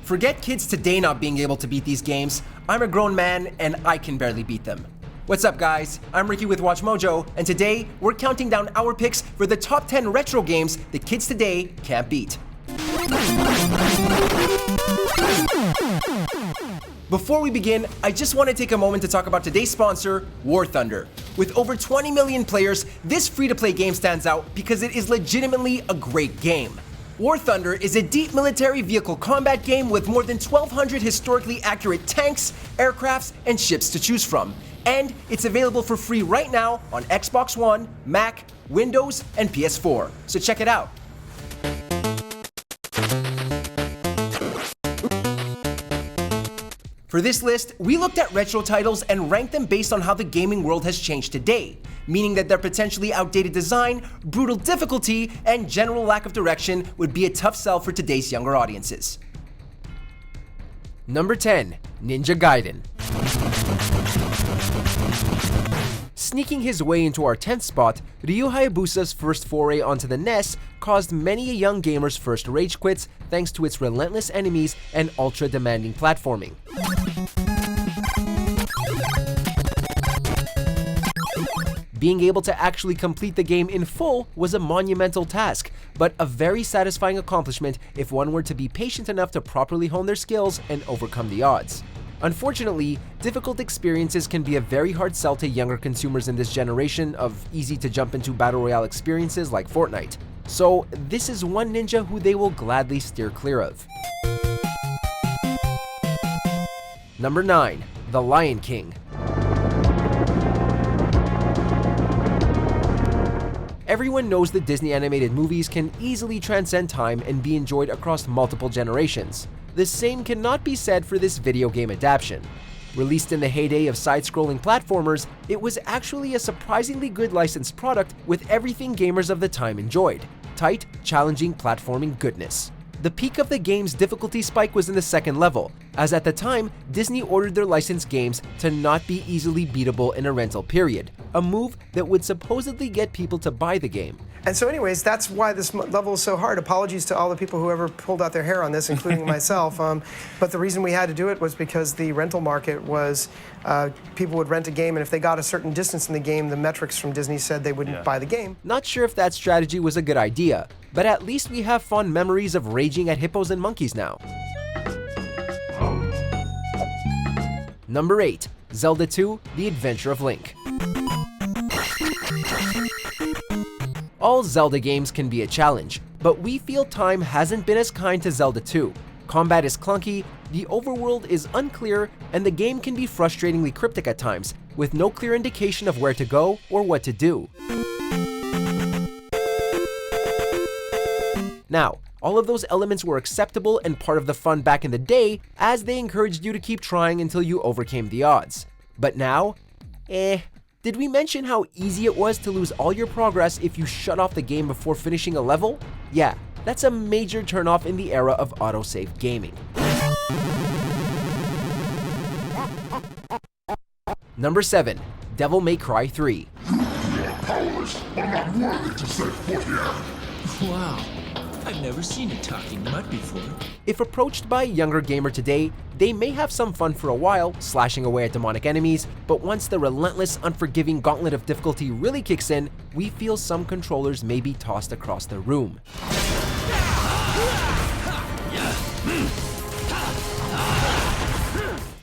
Forget kids today not being able to beat these games. I'm a grown man and I can barely beat them. What's up guys, I'm Ricky with WatchMojo, and today we're counting down our picks for the top 10 retro games that kids today can't beat. Before we begin, I just want to take a moment to talk about today's sponsor, War Thunder. With over 20 million players, this free-to-play game stands out because it is legitimately a great game. War Thunder is a deep military vehicle combat game with more than 1,200 historically accurate tanks, aircrafts, and ships to choose from. And it's available for free right now on Xbox One, Mac, Windows, and PS4. So check it out. For this list, we looked at retro titles and ranked them based on how the gaming world has changed today, meaning that their potentially outdated design, brutal difficulty, and general lack of direction would be a tough sell for today's younger audiences. Number 10. Ninja Gaiden. Sneaking his way into our 10th spot, Ryu Hayabusa's first foray onto the NES caused many a young gamer's first rage quits thanks to its relentless enemies and ultra-demanding platforming. Being able to actually complete the game in full was a monumental task, but a very satisfying accomplishment if one were to be patient enough to properly hone their skills and overcome the odds. Unfortunately, difficult experiences can be a very hard sell to younger consumers in this generation of easy-to-jump-into battle royale experiences like Fortnite. So this is one ninja who they will gladly steer clear of. Number 9. The Lion King. Everyone knows that Disney animated movies can easily transcend time and be enjoyed across multiple generations. The same cannot be said for this video game adaptation. Released in the heyday of side-scrolling platformers, it was actually a surprisingly good licensed product with everything gamers of the time enjoyed: tight, challenging platforming goodness. The peak of the game's difficulty spike was in the second level, as at the time, Disney ordered their licensed games to not be easily beatable in a rental period, a move that would supposedly get people to buy the game. And so anyways, that's why this level is so hard. Apologies to all the people who ever pulled out their hair on this, including myself. But the reason we had to do it was because the rental market was, people would rent a game, and if they got a certain distance in the game, the metrics from Disney said they wouldn't buy the game. Not sure if that strategy was a good idea, but at least we have fond memories of raging at hippos and monkeys now. Number 8. Zelda 2: The Adventure of Link. All Zelda games can be a challenge, but we feel time hasn't been as kind to Zelda 2. Combat is clunky, the overworld is unclear, and the game can be frustratingly cryptic at times, with no clear indication of where to go or what to do. Now, all of those elements were acceptable and part of the fun back in the day, as they encouraged you to keep trying until you overcame the odds. But now, Did we mention how easy it was to lose all your progress if you shut off the game before finishing a level? Yeah, that's a major turnoff in the era of autosave gaming. Number 7. Devil May Cry 3. You are powerless, but not worthy to set foot here. Wow, I've never seen a talking mud before. If approached by a younger gamer today, they may have some fun for a while, slashing away at demonic enemies, but once the relentless, unforgiving gauntlet of difficulty really kicks in, we feel some controllers may be tossed across the room.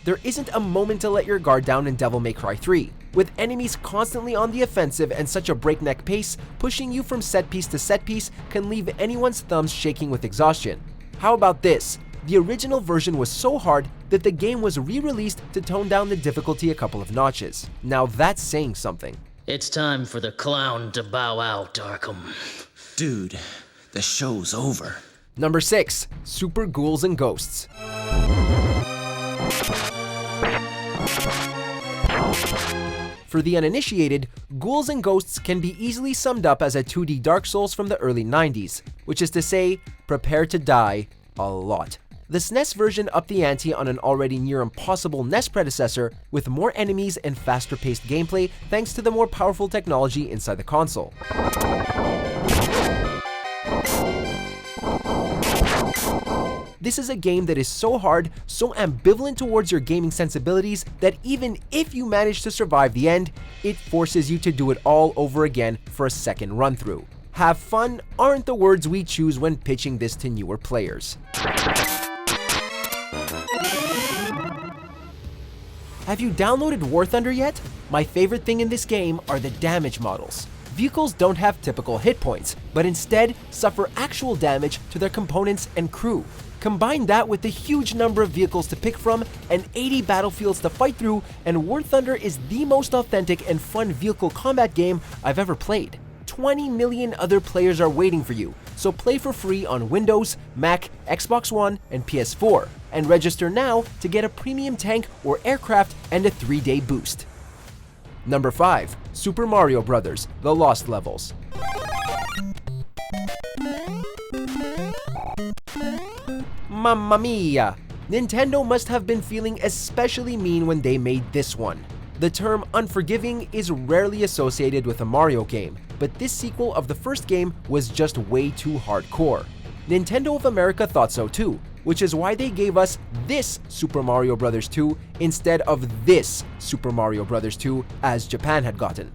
There isn't a moment to let your guard down in Devil May Cry 3, with enemies constantly on the offensive and such a breakneck pace, pushing you from set piece to set piece can leave anyone's thumbs shaking with exhaustion. How about this? The original version was so hard that the game was re-released to tone down the difficulty a couple of notches. Now that's saying something. It's time for the clown to bow out, Arkham. Dude, the show's over. Number 6. Super Ghouls and Ghosts. For the uninitiated, Ghouls and Ghosts can be easily summed up as a 2D Dark Souls from the early 90s, which is to say, prepare to die a lot. The SNES version upped the ante on an already near impossible NES predecessor with more enemies and faster paced gameplay thanks to the more powerful technology inside the console. This is a game that is so hard, so ambivalent towards your gaming sensibilities, that even if you manage to survive the end, it forces you to do it all over again for a second run through. Have fun aren't the words we choose when pitching this to newer players. Have you downloaded War Thunder yet? My favorite thing in this game are the damage models. Vehicles don't have typical hit points, but instead suffer actual damage to their components and crew. Combine that with the huge number of vehicles to pick from and 80 battlefields to fight through, and War Thunder is the most authentic and fun vehicle combat game I've ever played. 20 million other players are waiting for you, so play for free on Windows, Mac, Xbox One, and PS4, and register now to get a premium tank or aircraft and a 3-day boost. Number 5. Super Mario Bros. The Lost Levels. Mamma mia! Nintendo must have been feeling especially mean when they made this one. The term unforgiving is rarely associated with a Mario game, but this sequel of the first game was just way too hardcore. Nintendo of America thought so too, which is why they gave us this Super Mario Bros. 2 instead of this Super Mario Bros. 2 as Japan had gotten.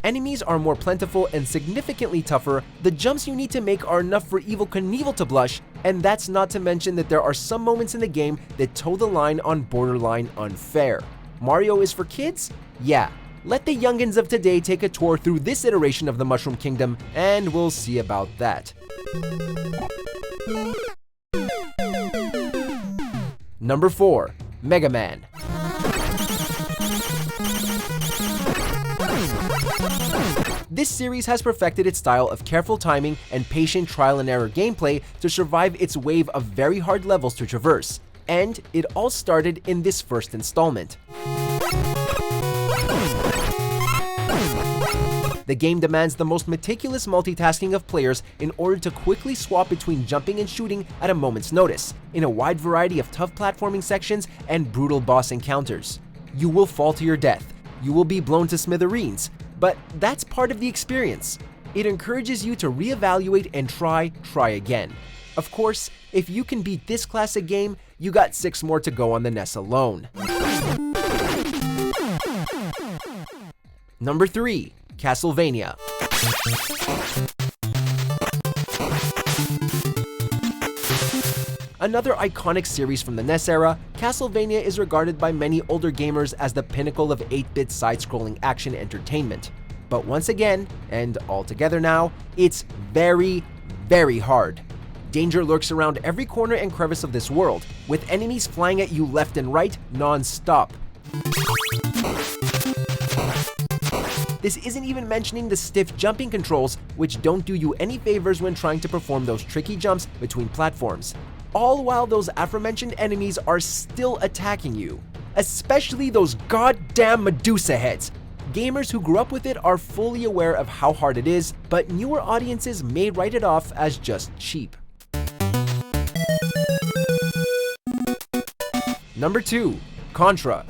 Enemies are more plentiful and significantly tougher, the jumps you need to make are enough for Evel Knievel to blush, and that's not to mention that there are some moments in the game that toe the line on borderline unfair. Mario is for kids? Yeah. Let the youngins of today take a tour through this iteration of the Mushroom Kingdom, and we'll see about that. Number 4. Mega Man. This series has perfected its style of careful timing and patient trial and error gameplay to survive its wave of very hard levels to traverse, and it all started in this first installment. The game demands the most meticulous multitasking of players in order to quickly swap between jumping and shooting at a moment's notice, in a wide variety of tough platforming sections and brutal boss encounters. You will fall to your death, you will be blown to smithereens, but that's part of the experience. It encourages you to reevaluate and try again. Of course, if you can beat this classic game, you got 6 more to go on the NES alone. Number 3. Castlevania. Another iconic series from the NES era, Castlevania is regarded by many older gamers as the pinnacle of 8-bit side-scrolling action entertainment. But once again, and all together now, it's very, very hard. Danger lurks around every corner and crevice of this world, with enemies flying at you left and right non-stop. This isn't even mentioning the stiff jumping controls, which don't do you any favors when trying to perform those tricky jumps between platforms. All while those aforementioned enemies are still attacking you. Especially those goddamn Medusa heads. Gamers who grew up with it are fully aware of how hard it is, but newer audiences may write it off as just cheap. Number 2. Contra.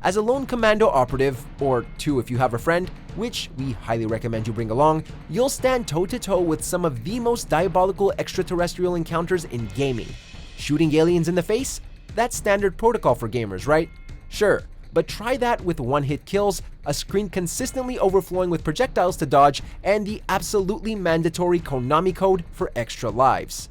As a lone commando operative, or 2 if you have a friend, which we highly recommend you bring along, you'll stand toe-to-toe with some of the most diabolical extraterrestrial encounters in gaming. Shooting aliens in the face? That's standard protocol for gamers, right? Sure, but try that with one-hit kills, a screen consistently overflowing with projectiles to dodge, and the absolutely mandatory Konami code for extra lives.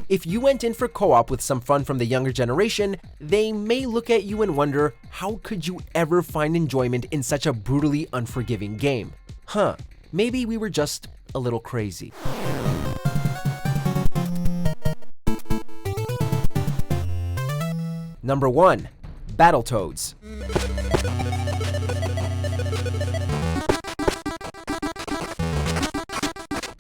If you went in for co-op with some fun from the younger generation, they may look at you and wonder, how could you ever find enjoyment in such a brutally unforgiving game? Maybe we were just a little crazy. Number 1. Battletoads.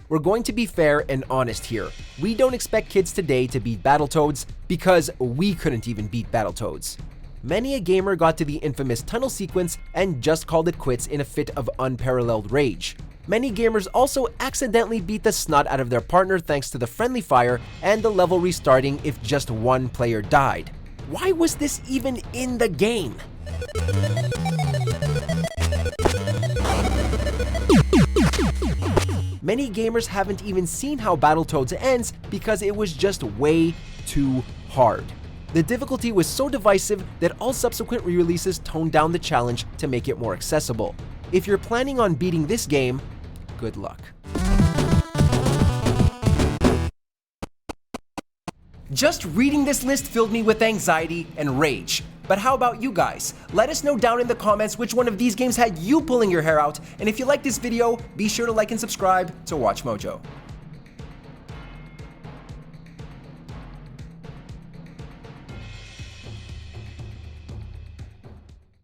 We're going to be fair and honest here. We don't expect kids today to beat Battletoads because we couldn't even beat Battletoads. Many a gamer got to the infamous tunnel sequence and just called it quits in a fit of unparalleled rage. Many gamers also accidentally beat the snot out of their partner thanks to the friendly fire and the level restarting if just one player died. Why was this even in the game? Many gamers haven't even seen how Battletoads ends because it was just way too hard. The difficulty was so divisive that all subsequent re-releases toned down the challenge to make it more accessible. If you're planning on beating this game, good luck. Just reading this list filled me with anxiety and rage. But how about you guys? Let us know down in the comments which one of these games had you pulling your hair out, and if you like this video, be sure to like and subscribe to WatchMojo.